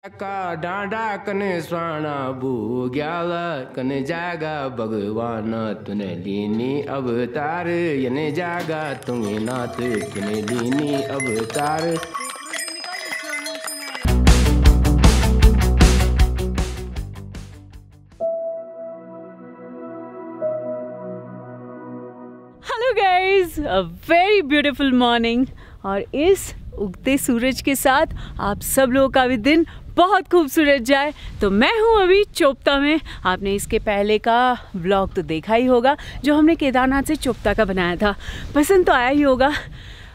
का डांडा कने स्वाना बुग्याल कने जागा भगवान तूने लीनी अवतार यने जागा तुम्हें नाथ तूने लीनी अवतार। Hello guys, a very beautiful morning. और इस उगते सूरज के साथ आप सब लोगों का भी दिन बहुत खूबसूरत जाए। तो मैं हूँ अभी चोपता में। आपने इसके पहले का व्लॉग तो देखा ही होगा जो हमने केदारनाथ से चोपता का बनाया था। पसंद तो आया ही होगा।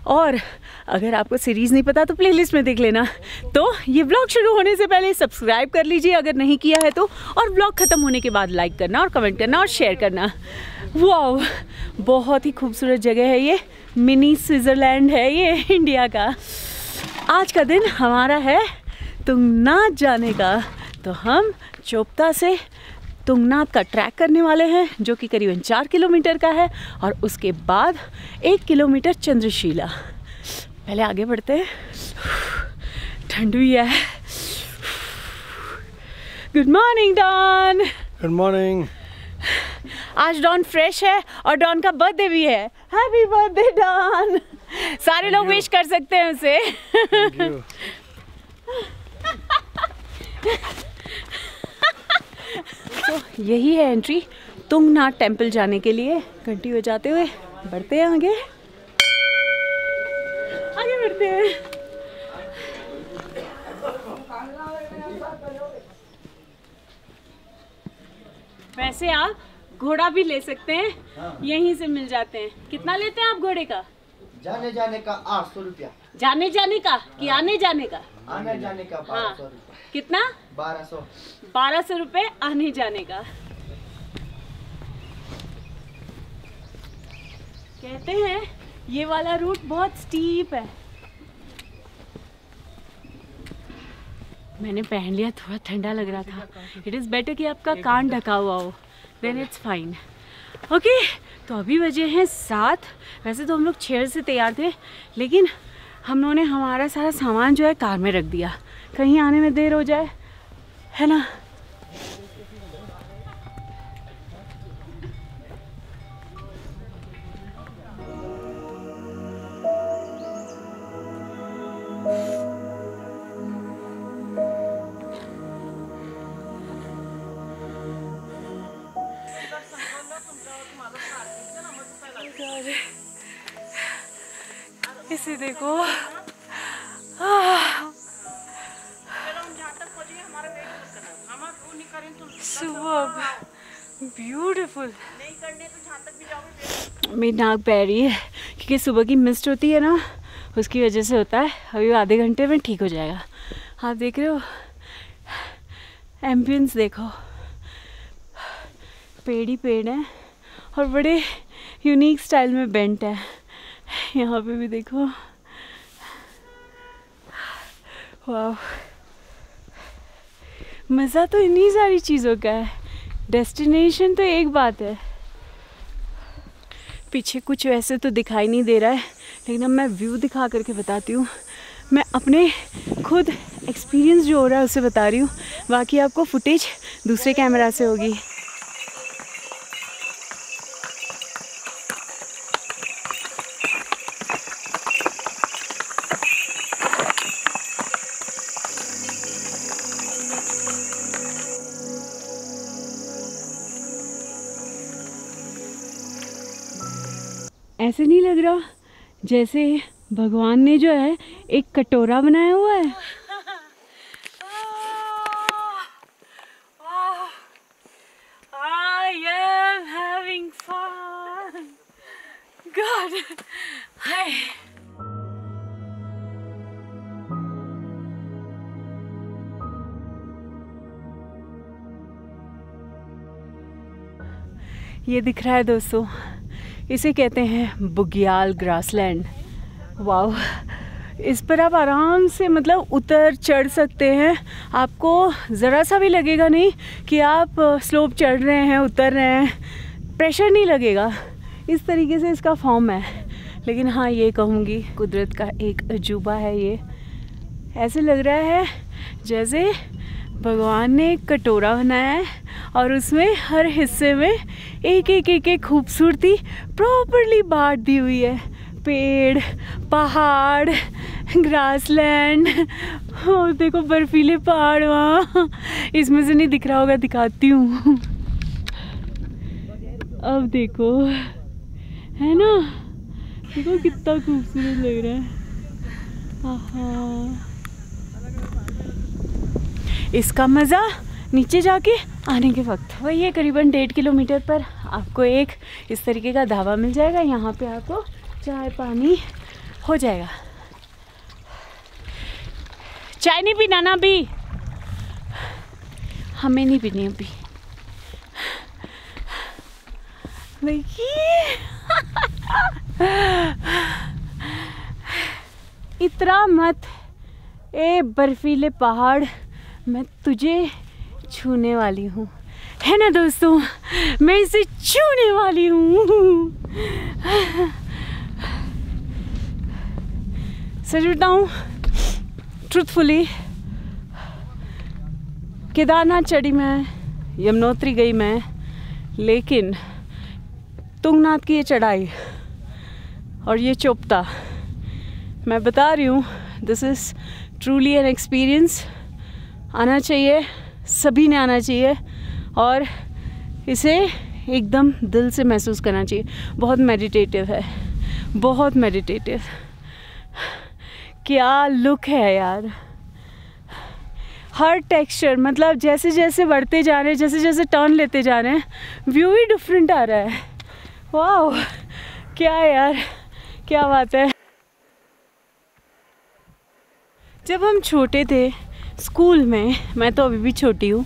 और अगर आपको सीरीज़ नहीं पता तो प्लेलिस्ट में देख लेना। तो ये व्लॉग शुरू होने से पहले सब्सक्राइब कर लीजिए अगर नहीं किया है तो, और व्लॉग ख़त्म होने के बाद लाइक करना और कमेंट करना और शेयर करना। वाओ, बहुत ही खूबसूरत जगह है ये। मिनी स्विट्ज़रलैंड है ये इंडिया का। आज का दिन हमारा है तुंगनाथ जाने का। तो हम चोपता से तुंगनाथ का ट्रैक करने वाले हैं जो कि करीबन 4 किलोमीटर का है, और उसके बाद 1 किलोमीटर चंद्रशिला। पहले आगे बढ़ते हैं, ठंड भी है। Good morning Don. Good morning. आज डॉन फ्रेश है और डॉन का बर्थडे भी है। Happy birthday Don. सारे लोग विश कर सकते हैं उसे। तो यही है एंट्री तुंगनाथ टेम्पल जाने के लिए। घंटी बजाते हुए बढ़ते हैं आगे बढ़ते हैं। वैसे आप घोड़ा भी ले सकते हैं, यहीं से मिल जाते हैं। कितना लेते हैं आप घोड़े का? जाने जाने का 800 रुपया। जाने जाने का कि आने जाने का? आने जाने का 1200 रुपया। कितना? 1200 रुपए आने जाने का। कहते हैं ये वाला रूट बहुत स्टीप है। मैंने पहन लिया, थोड़ा ठंडा लग रहा था। इट इज़ बेटर कि आपका कान ढका हुआ हो, देन इट्स फाइन। ओके, तो अभी बजे हैं 7। वैसे तो हम लोग 6 से तैयार थे, लेकिन हम लोगों ने हमारा सारा सामान जो है कार में रख दिया, कहीं आने में देर हो जाए, है ना। इसे देखो, सुबह ब्यूटीफुल। मेरी नाक बह रही है क्योंकि सुबह की मिस्ट होती है ना, उसकी वजह से होता है। अभी आधे घंटे में ठीक हो जाएगा। आप देख रहे हो, एम्बियंस देखो, पेड़ ही पेड़ हैं और बड़े यूनिक स्टाइल में बेंट है। यहाँ पे भी देखो, वाह, मज़ा तो इन्हीं सारी चीज़ों का है। डेस्टिनेशन तो एक बात है, पीछे कुछ वैसे तो दिखाई नहीं दे रहा है, लेकिन अब मैं व्यू दिखा करके बताती हूँ। मैं अपने खुद एक्सपीरियंस जो हो रहा है उसे बता रही हूँ, बाकी आपको फुटेज दूसरे कैमरा से होगी। ऐसे नहीं लग रहा जैसे भगवान ने जो है एक कटोरा बनाया हुआ है? I am having fun. God. Hi. ये दिख रहा है दोस्तों, इसे कहते हैं बुग्याल ग्रासलैंड। वाव, इस पर आप आराम से मतलब उतर चढ़ सकते हैं। आपको ज़रा सा भी लगेगा नहीं कि आप स्लोप चढ़ रहे हैं, उतर रहे हैं, प्रेशर नहीं लगेगा। इस तरीके से इसका फॉर्म है। लेकिन हाँ, ये कहूँगी कुदरत का एक अजूबा है ये। ऐसे लग रहा है जैसे भगवान ने एक कटोरा बनाया है और उसमें हर हिस्से में एक एक एक एक खूबसूरती प्रॉपरली बांट दी हुई है। पेड़, पहाड़, ग्रासलैंड और देखो बर्फीले पहाड़ वहाँ, इसमें से नहीं दिख रहा होगा, दिखाती हूँ। अब देखो, है ना, देखो कितना खूबसूरत लग रहा है। आहा, इसका मज़ा नीचे जाके आने के वक्त। वही है, करीबन 1.5 किलोमीटर पर आपको एक इस तरीके का ढाबा मिल जाएगा। यहाँ पे आपको चाय पानी हो जाएगा। चाय नहीं पीना ना अभी, हमें नहीं पीनी अभी। देखिए इतना मत, ए बर्फीले पहाड़, मैं तुझे छूने वाली हूँ, है ना दोस्तों, मैं इसे छूने वाली हूँ। सच बताऊँ, ट्रूथफुली, केदारनाथ चढ़ी मैं, यमुनोत्री गई मैं, लेकिन तुंगनाथ की ये चढ़ाई और ये चोपता, मैं बता रही हूँ, this is truly an experience. आना चाहिए, सभी ने आना चाहिए और इसे एकदम दिल से महसूस करना चाहिए। बहुत मेडिटेटिव है, बहुत मेडिटेटिव। क्या लुक है यार, हर टेक्सचर, मतलब जैसे जैसे बढ़ते जा रहे हैं, जैसे जैसे टर्न लेते जा रहे हैं, व्यू ही डिफरेंट आ रहा है। वाह, क्या है यार, क्या बात है। जब हम छोटे थे स्कूल में, मैं तो अभी भी छोटी हूँ,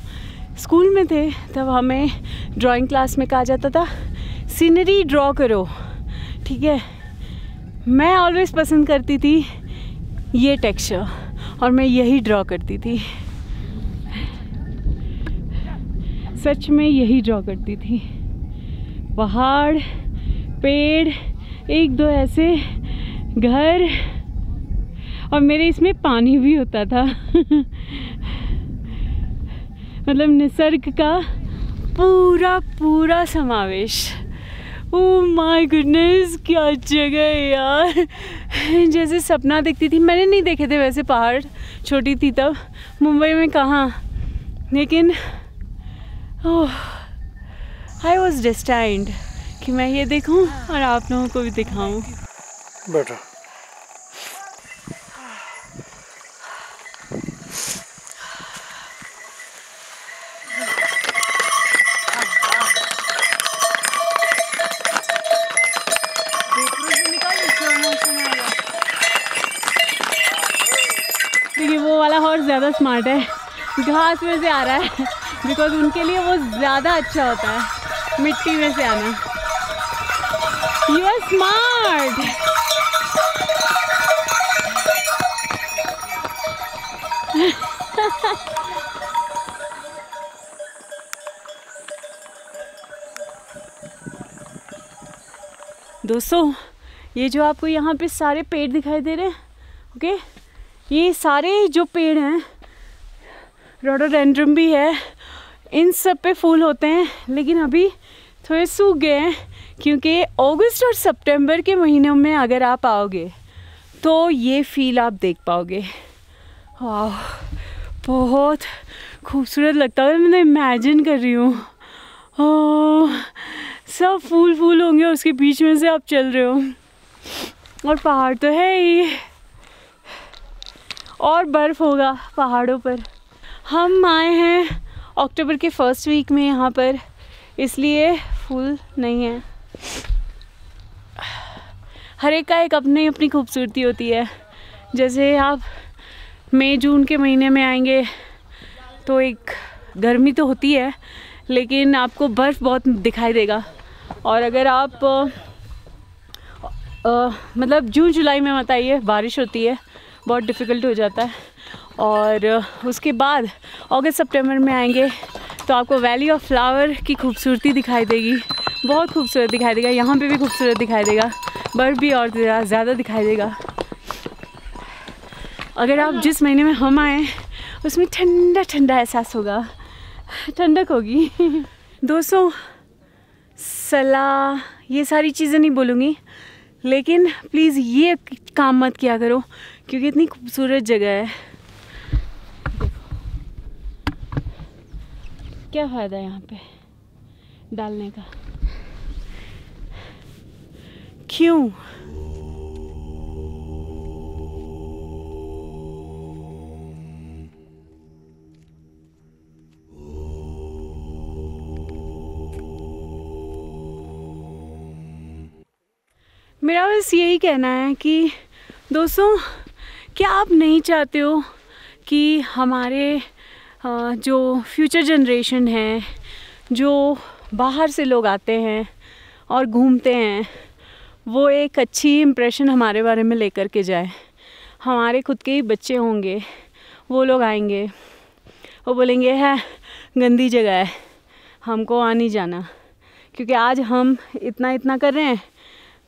स्कूल में थे तब हमें ड्राइंग क्लास में कहा जाता था सीनरी ड्रॉ करो, ठीक है। मैं ऑलवेज पसंद करती थी ये टेक्सचर और मैं यही ड्रॉ करती थी, सच में यही ड्रॉ करती थी। पहाड़, पेड़, एक दो ऐसे घर, और मेरे इसमें पानी भी होता था। मतलब निसर्ग का पूरा पूरा समावेश। ओह माय गुडनेस, क्या जगह है यार, जैसे सपना देखती थी। मैंने नहीं देखे थे वैसे पहाड़, छोटी थी तब, मुंबई में कहाँ, लेकिन ओह, आई वॉज डेस्टाइन्ड कि मैं ये देखूं और आप लोगों को भी दिखाऊं। बैठो। देखिए वो वाला हॉर्स ज़्यादा स्मार्ट है, घास में से आ रहा है, बिकॉज उनके लिए वो ज़्यादा अच्छा होता है मिट्टी में से आना। You are smart. दोस्तों, ये जो आपको यहाँ पे सारे पेड़ दिखाई दे रहे हैं, ओके, ये सारे जो पेड़ हैं, रोडोडेंड्रम भी है, इन सब पे फूल होते हैं, लेकिन अभी थोड़े सूख गए हैं, क्योंकि अगस्त और सितंबर के महीनों में अगर आप आओगे तो ये फील आप देख पाओगे। वाह, बहुत खूबसूरत लगता है, मैं इमेजिन कर रही हूँ। ओह, सब फूल फूल होंगे, उसके बीच में से आप चल रहे हो, और पहाड़ तो है ही, और बर्फ़ होगा पहाड़ों पर। हम आए हैं अक्टूबर के फर्स्ट वीक में यहाँ पर, इसलिए फूल नहीं है। हर एक का एक अपनी अपनी खूबसूरती होती है। जैसे आप मई जून के महीने में आएंगे तो एक गर्मी तो होती है, लेकिन आपको बर्फ़ बहुत दिखाई देगा। और अगर आप मतलब जून जुलाई में मत आइए, बारिश होती है, बहुत डिफ़िकल्ट हो जाता है। और उसके बाद अगस्त सितंबर में आएंगे तो आपको वैली ऑफ फ्लावर की खूबसूरती दिखाई देगी, बहुत खूबसूरत दिखाई देगा। यहाँ पे भी खूबसूरत दिखाई देगा, बर्फ़ भी और ज़्यादा दिखाई देगा। अगर आप जिस महीने में हम आए उसमें ठंडा ठंडा एहसास होगा, ठंडक होगी। दोस्तों, सलाह ये सारी चीज़ें नहीं बोलूँगी, लेकिन प्लीज़ ये काम मत किया करो क्योंकि इतनी खूबसूरत जगह है। क्या फ़ायदा है यहाँ पे डालने का? क्यों? मेरा बस यही कहना है कि दोस्तों, क्या आप नहीं चाहते हो कि हमारे जो फ्यूचर जनरेशन है, जो बाहर से लोग आते हैं और घूमते हैं, वो एक अच्छी इम्प्रेशन हमारे बारे में लेकर के जाए? हमारे खुद के ही बच्चे होंगे, वो लोग आएंगे, वो बोलेंगे है गंदी जगह है, हमको आ नहीं जाना। क्योंकि आज हम इतना इतना कर रहे हैं,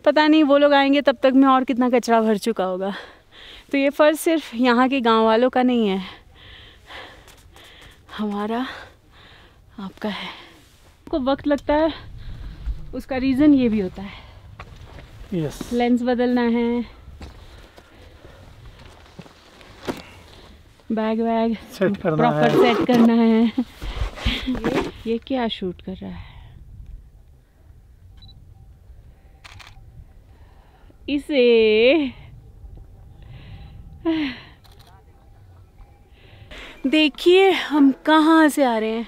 पता नहीं वो लोग आएंगे तब तक में और कितना कचरा भर चुका होगा। तो ये फ़र्ज़ सिर्फ यहाँ के गांव वालों का नहीं है, हमारा आपका है। को वक्त लगता है, उसका रीज़न ये भी होता है। Yes. लेंस बदलना है, बैग सेट करना प्रॉपर है। सेट करना है। ये क्या शूट कर रहा है? इसे देखिए हम कहाँ से आ रहे हैं।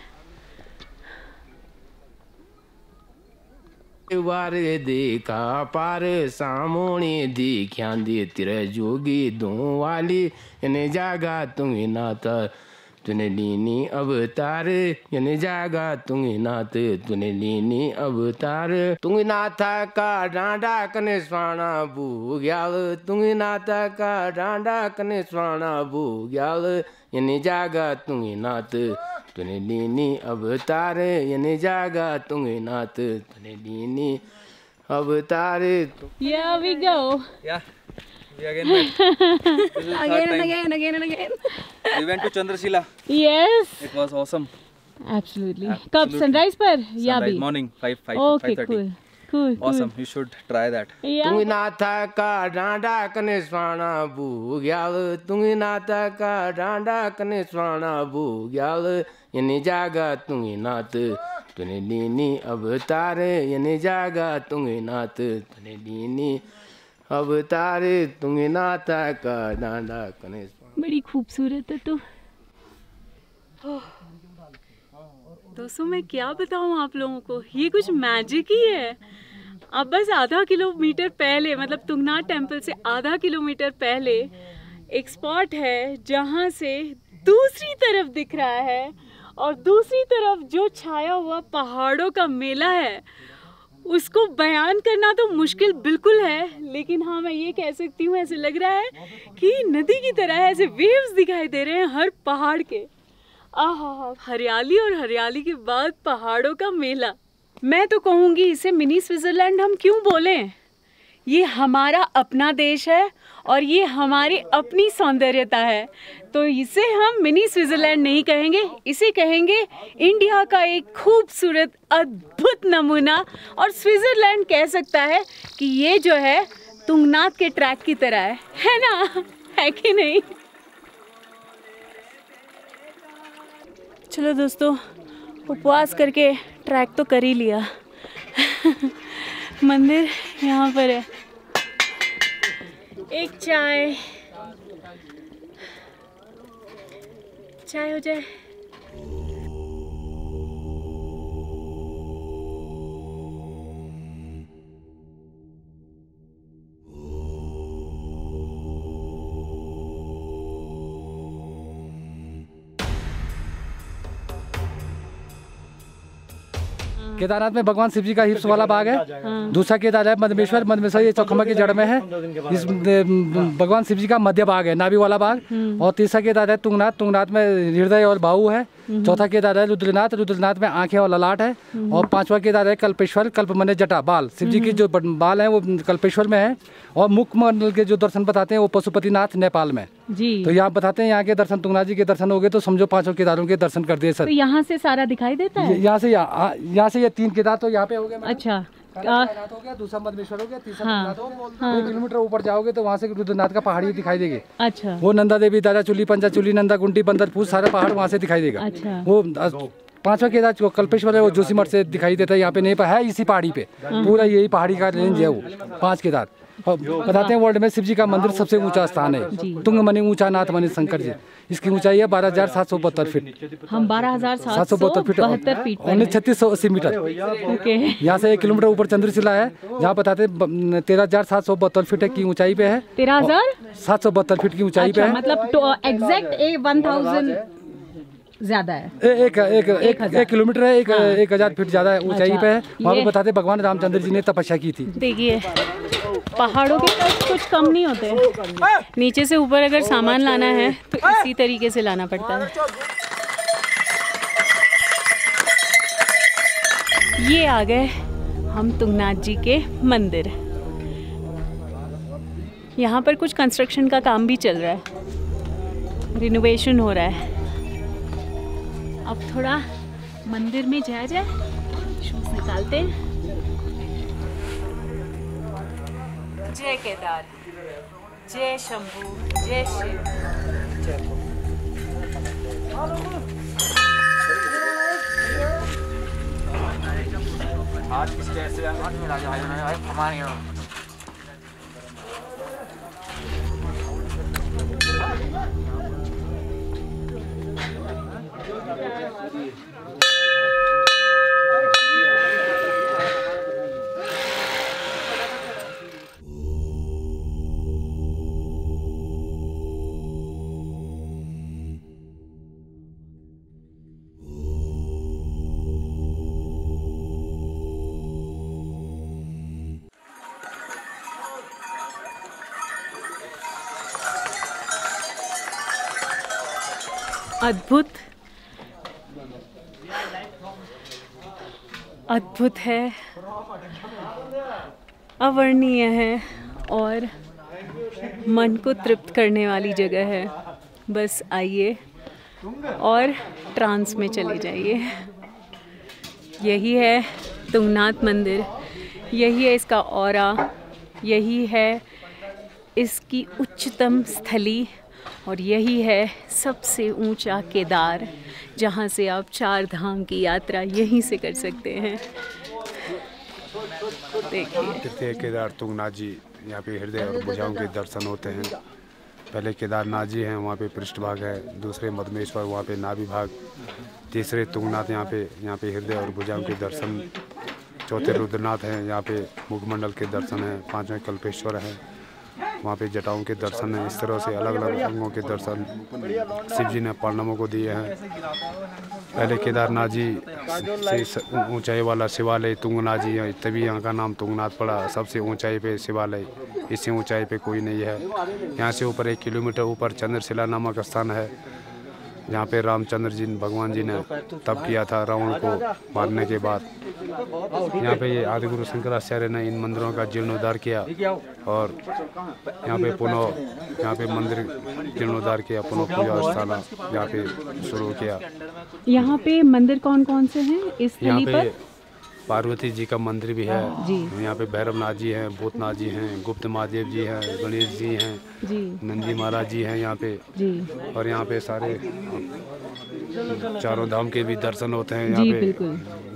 वार देखा पार सामोने देखा दे तेरे जोगी दो वाली यानी जागा तुम्हें नाथ तूने लीनी अवतार यानी जागा तुम्हें नाथ तूने लीनी अवतार तुम्हें नाथा का डांडा कने स्वाना भूग्याल तुम्हें नाथा का डांडा कने स्वाना भूग्याल यानी जागा तुम्हें नाथ तूने लीनी अवतार यानी जागा तुम्हें नाथ तूने लीनी अवतार। Yeah, we go. Yeah, we again met. This is Again and third time. again, again and again. We went to Chandrashila. Yes. It was awesome. Absolutely. कब? Absolutely. सनराइज पर या Sunrise भी? morning 5:30. Okay, cool. Cool. Awesome. You should try that. Yeah. तुम्हें नाथा का डांडा कने sauna भूग्याल तुम्हें नाथा का डांडा कने स्वाना भूग्याल यानी जागा तुम्हें नाथ तूने लीनी अवतार यानी जागा तुम्हें नाथ तूने लीनी अवतार तुम्हें नाथा का डांडा कने बड़ी खूबसूरत है तू। दोस्तों, मैं क्या बताऊँ आप लोगों को, ये कुछ मैजिक ही है। अब बस आधा किलोमीटर पहले, मतलब तुंगनाथ टेम्पल से आधा किलोमीटर पहले एक स्पॉट है जहाँ से दूसरी तरफ दिख रहा है, और दूसरी तरफ जो छाया हुआ पहाड़ों का मेला है उसको बयान करना तो मुश्किल बिल्कुल है, लेकिन हाँ मैं ये कह सकती हूँ, ऐसे लग रहा है कि नदी की तरह ऐसे वेव्स दिखाई दे रहे हैं हर पहाड़ के। आहा, हरियाली और हरियाली के बाद पहाड़ों का मेला। मैं तो कहूँगी इसे मिनी स्विट्ज़रलैंड हम क्यों बोलें। ये हमारा अपना देश है और ये हमारी अपनी सौंदर्यता है, तो इसे हम मिनी स्विट्ज़रलैंड नहीं कहेंगे, इसे कहेंगे इंडिया का एक खूबसूरत अद्भुत नमूना। और स्विट्ज़रलैंड कह सकता है कि ये जो है तुंगनाथ के ट्रैक की तरह है ना, है कि नहीं? चलो दोस्तों, उपवास करके ट्रैक तो कर ही लिया। मंदिर यहाँ पर है। एक चाय हो जाए। केदारनाथ में भगवान शिव जी का हिप्स वाला बाग है। दूसरा केदारनाथ मधमेश्वर ये चौखमा की जड़ में है। इस भगवान शिव जी का मध्य भाग है, नाभि वाला बाग। और तीसरा केदारनाथ तुंगनाथ में हृदय और बाहु है। चौथा केदार है रुद्रनाथ, रुद्रनाथ में आंखें और ललाट है। और पांचवा केदार है कल्पेश्वर, कल्प मने जटा बाल, शिव जी की जो बाल हैं वो कल्पेश्वर में है। और मुखमंडल के जो दर्शन बताते हैं वो पशुपतिनाथ नेपाल में जी। तो यहाँ बताते हैं यहाँ के दर्शन, तुंगनाथ जी के दर्शन हो गए तो समझो 5 केदारों के दर्शन कर दिए सर। तो यहाँ से सारा दिखाई देता है? यहाँ से ये 3 केदार तो यहाँ पे हो गए। अच्छा, हो गया, दूसरा मदमेश्वर हो गया, तीसरा तुंगनाथ हो गया। 1 किलोमीटर ऊपर जाओगे तो वहाँ से रुद्रनाथ का पहाड़ी दिखाई देगी। अच्छा, वो नंदा देवी, दादा चुली, पंचा चुली, नंदा गुंडी, बंदरपुर सारा पहाड़ वहाँ से दिखाई देगा। अच्छा। वो 5वां केदार जो कल्पेश्वर है वो जोशीमठ से दिखाई देता है। यहाँ पे नहीं है, इसी पहाड़ी पे पूरा यही पहाड़ी का रेंज है वो 5 केदार। बताते हैं वर्ल्ड में शिव जी का मंदिर सबसे ऊंचा स्थान है, तुंग मणि ऊंचा नाथ मणि शंकर जी। इसकी ऊंचाई है 12,772 फीट। हम 12,772 फीट और 3680 मीटर। ओके। यहाँ से 1 किलोमीटर ऊपर चंद्रशिला है, जहाँ बताते हैं 13,772 फीट की ऊंचाई पे है। 13,772 फीट की ऊंचाई पे है। मतलब एग्जैक्ट 1000 ज्यादा है। एक किलोमीटर है, 1000 फीट ज्यादा ऊंचाई पे है। वहाँ पे बताते भगवान रामचंद्र जी ने तपस्या की थी। देखिए पहाड़ों के कष्ट कुछ कम नहीं होते। नीचे से ऊपर अगर सामान लाना है तो इसी तरीके से लाना पड़ता है। ये आ गए हम तुंगनाथ जी के मंदिर। यहाँ पर कुछ कंस्ट्रक्शन का काम भी चल रहा है, रिनोवेशन हो रहा है। अब थोड़ा मंदिर में जाया जाए, शूज निकालते हैं। जय केदार, जय शंभू, जय शिव। अद्भुत, अद्भुत है, अवर्णीय है और मन को तृप्त करने वाली जगह है। बस आइए और ट्रांस में चले जाइए। यही है तुंगनाथ मंदिर, यही है इसका ऑरा, यही है इसकी उच्चतम स्थली और यही है सबसे ऊंचा केदार, जहाँ से आप 4 धाम की यात्रा यहीं से कर सकते हैं। देखिए केदार तुंगनाथ जी, यहाँ पे हृदय और भुजाओं के दर्शन होते हैं। पहले केदारनाथ जी हैं, वहाँ पे पृष्ठभाग है। दूसरे मदमेश्वर, वहाँ पे नाभि भाग। तीसरे तुंगनाथ, यहाँ पे हृदय और भुजाओं के दर्शन। चौथे रुद्रनाथ हैं, यहाँ पे मुखमंडल के दर्शन हैं। 5वें कल्पेश्वर है, वहाँ पे जटाओं के दर्शन हैं। इस तरह से अलग अलग अंगों के दर्शन शिव जी ने पांडवों को दिए हैं। पहले केदारनाथ जी से ऊंचाई वाला शिवालय तुंगनाथ जी है, तभी यहाँ का नाम तुंगनाथ पड़ा। सबसे ऊंचाई पे शिवालय, इससे ऊंचाई पे कोई नहीं है। यहाँ से ऊपर 1 किलोमीटर ऊपर चंद्रशिला नामक स्थान है, जहाँ पे रामचंद्र जी भगवान जी ने तप किया था रावण को मारने के बाद। यहाँ पे ये आदिगुरु शंकराचार्य ने इन मंदिरों का जीर्णोद्धार किया और यहाँ पे पुनः यहाँ पे मंदिर जीर्णोद्धार किया, पुनः पूजा स्थान यहाँ पे शुरू किया। यहाँ पे मंदिर कौन कौन से हैं इस स्थली पर? पार्वती जी का मंदिर भी है जी। यहाँ पे भैरवनाथ जी हैं, भूतनाथ जी हैं, गुप्त महादेव जी हैं, गणेश जी हैं जी, नंदी महाराज जी हैं यहाँ पे जी। और यहाँ पे सारे 4 धाम के भी दर्शन होते हैं यहाँ पे।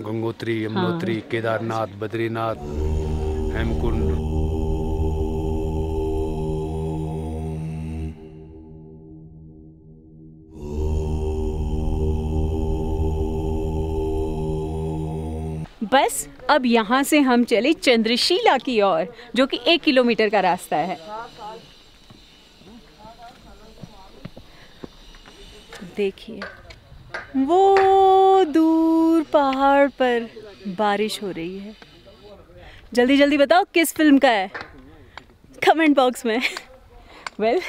गंगोत्री, यमुनोत्री, केदारनाथ, बद्रीनाथ, हेमकुंड। बस अब यहाँ से हम चले चंद्रशिला की ओर, जो कि 1 किलोमीटर का रास्ता है। देखिए वो दूर पहाड़ पर बारिश हो रही है। जल्दी जल्दी बताओ किस फिल्म का है, कमेंट बॉक्स में। वेल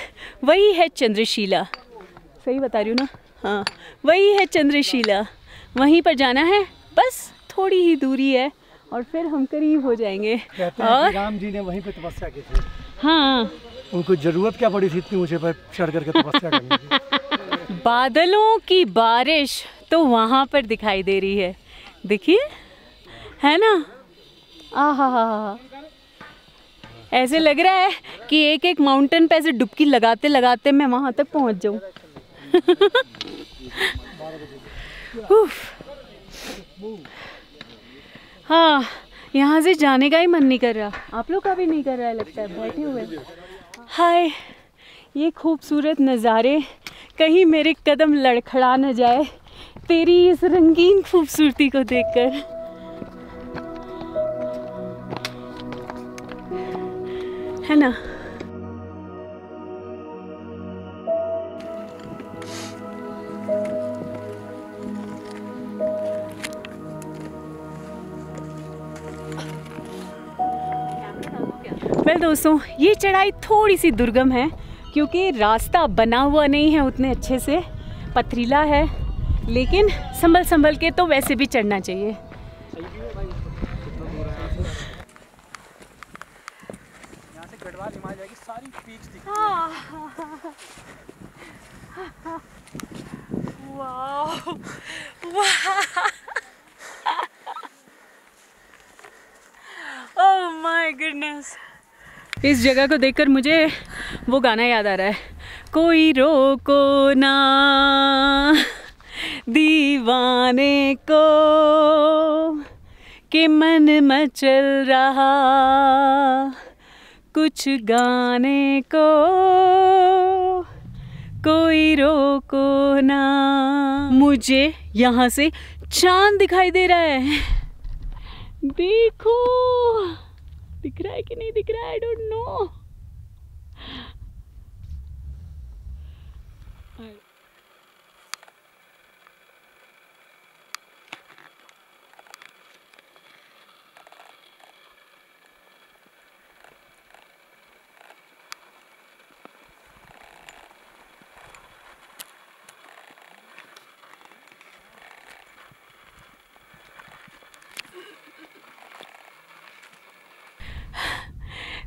वही है चंद्रशिला। सही बता रही हूँ ना? हाँ वही है चंद्रशिला, वहीं पर जाना है, बस थोड़ी ही दूरी है और फिर हम करीब हो जाएंगे। और राम जी ने वहीं पे तपस्या की थी। हाँ, उनको जरूरत क्या पड़ी थी इतनी ऊंचे पर चढ़ करके तपस्या करने की? बादलों की बारिश तो वहाँ पर दिखाई दे रही है, देखिए, है ना? आहा, ऐसे लग रहा है कि एक एक माउंटेन पे ऐसे डुबकी लगाते लगाते मैं वहाँ तक पहुँच जाऊँ। हाँ, यहाँ से जाने का ही मन नहीं कर रहा। आप लोग का भी नहीं कर रहा है लगता है, बैठे हुए। हाय, ये खूबसूरत नज़ारे, कहीं मेरे कदम लड़खड़ा न जाए तेरी इस रंगीन खूबसूरती को देखकर। है ना? वेल दोस्तों, ये चढ़ाई थोड़ी सी दुर्गम है क्योंकि रास्ता बना हुआ नहीं है उतने अच्छे से, पथरीला है, लेकिन संभल संभल के तो वैसे भी चढ़ना चाहिए। वाह, ओह माय गुडनेस। इस जगह को देखकर मुझे वो गाना याद आ रहा है, कोई रोको ना दीवाने को कि मन मचल रहा कुछ गाने को, कोई रोको ना। मुझे यहाँ से चांद दिखाई दे रहा है, देखो, दिख रहा है कि नहीं दिख रहा है, आई डोंट नो।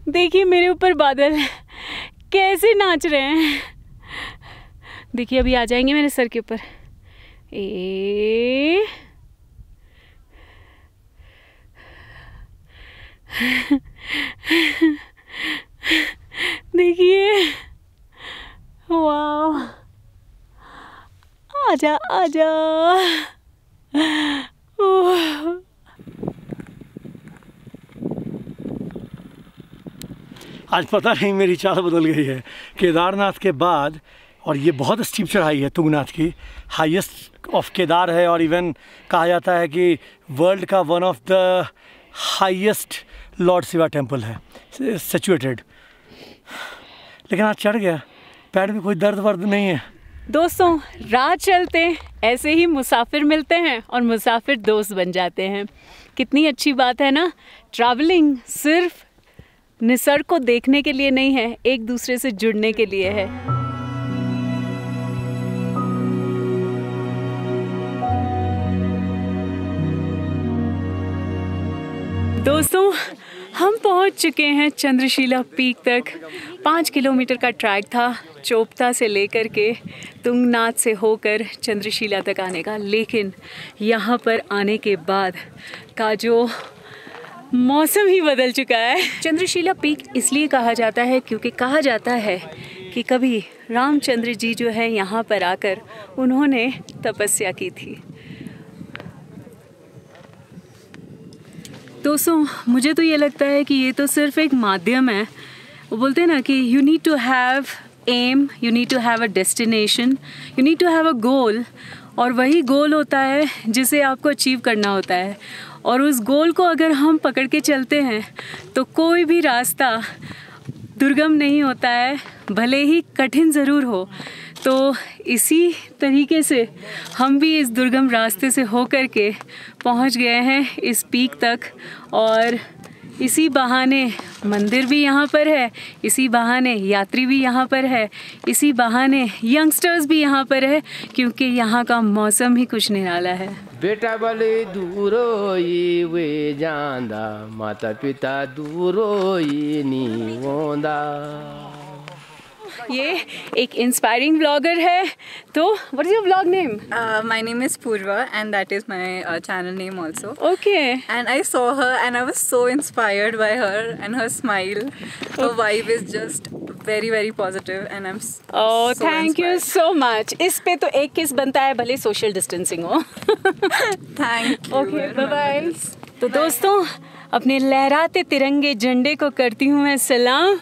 देखिए मेरे ऊपर बादल कैसे नाच रहे हैं, देखिए अभी आ जाएंगे मेरे सर के ऊपर। देखिए, वाह, आजा आजा। आज पता नहीं मेरी चाल बदल गई है। केदारनाथ के बाद, और ये बहुत स्टीप चढ़ाई है तुंगनाथ की, हाईएस्ट ऑफ केदार है, और इवन कहा जाता है कि वर्ल्ड का one of the highest Lord Shiva temple है सिचुएटेड। लेकिन आज चढ़ गया, पैर में कोई दर्द वर्द नहीं है। दोस्तों, राह चलते ऐसे ही मुसाफिर मिलते हैं और मुसाफिर दोस्त बन जाते हैं। कितनी अच्छी बात है ना। ट्रैवलिंग सिर्फ निसर्ग को देखने के लिए नहीं है, एक दूसरे से जुड़ने के लिए है। दोस्तों, हम पहुंच चुके हैं चंद्रशिला पीक तक। 5 किलोमीटर का ट्रैक था, चोपता से लेकर के तुंगनाथ से होकर चंद्रशिला तक आने का। लेकिन यहाँ पर आने के बाद का जो मौसम ही बदल चुका है। चंद्रशिला पीक इसलिए कहा जाता है क्योंकि कहा जाता है कि कभी रामचंद्र जी जो है यहाँ पर आकर उन्होंने तपस्या की थी। दोस्तों, मुझे तो ये लगता है कि ये तो सिर्फ एक माध्यम है। वो बोलते हैं ना कि you need to have aim, you need to have a destination, you need to have a goal, और वही गोल होता है जिसे आपको अचीव करना होता है। और उस गोल को अगर हम पकड़ के चलते हैं तो कोई भी रास्ता दुर्गम नहीं होता है, भले ही कठिन ज़रूर हो। तो इसी तरीके से हम भी इस दुर्गम रास्ते से होकर के पहुंच गए हैं इस पीक तक। और इसी बहाने मंदिर भी यहाँ पर है, इसी बहाने यात्री भी यहाँ पर है, इसी बहाने यंगस्टर्स भी यहाँ पर है, क्योंकि यहाँ का मौसम ही कुछ निराला है। बेटा बले दूरो ये वे जांदा माता पिता दूरो ये नी वोंदा। ये एक इंस्पायरिंग ब्लॉगर है, तो what is your blog name? My name is Purva and that is my channel name also. Okay. And I saw her and I was so inspired by her and her smile. Her vibe is just very very positive and I'm Oh, so thank you inspired. so much. इस पे तो एक किस बनता है, भले social distancing हो। Thank you. Okay, bye bye. तो दोस्तों, अपने लहराते तिरंगे झंडे को करती हूँ मैं सलाम,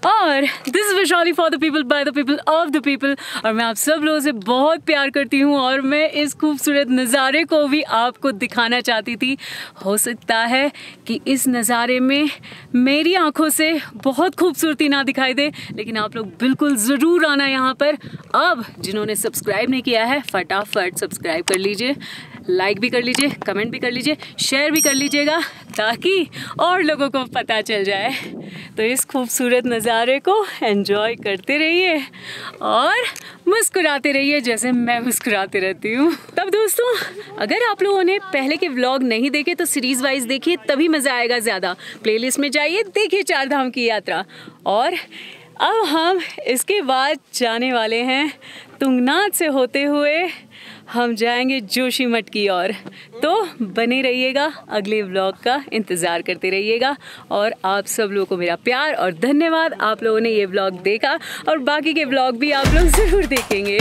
और this is Vaishali for the people by the people of the people. और मैं आप सब लोगों से बहुत प्यार करती हूँ, और मैं इस खूबसूरत नज़ारे को भी आपको दिखाना चाहती थी। हो सकता है कि इस नज़ारे में मेरी आंखों से बहुत खूबसूरती ना दिखाई दे, लेकिन आप लोग बिल्कुल ज़रूर आना यहाँ पर। अब जिन्होंने सब्सक्राइब नहीं किया है, फटाफट सब्सक्राइब कर लीजिए, लाइक भी कर लीजिए, कमेंट भी कर लीजिए, शेयर भी कर लीजिएगा, ताकि और लोगों को पता चल जाए। तो इस खूबसूरत नज़ारे को एंजॉय करते रहिए और मुस्कुराते रहिए जैसे मैं मुस्कुराते रहती हूँ। तब दोस्तों, अगर आप लोगों ने पहले के व्लॉग नहीं देखे तो सीरीज़ वाइज देखिए, तभी मज़ा आएगा ज़्यादा। प्लेलिस्ट में जाइए, देखिए 4 धाम की यात्रा। और अब हम इसके बाद जाने वाले हैं तुंगनाथ से होते हुए हम जाएंगे जोशीमठ की ओर। तो बने रहिएगा, अगले व्लॉग का इंतज़ार करते रहिएगा। और आप सब लोगों को मेरा प्यार और धन्यवाद, आप लोगों ने ये व्लॉग देखा, और बाकी के व्लॉग भी आप लोग ज़रूर देखेंगे।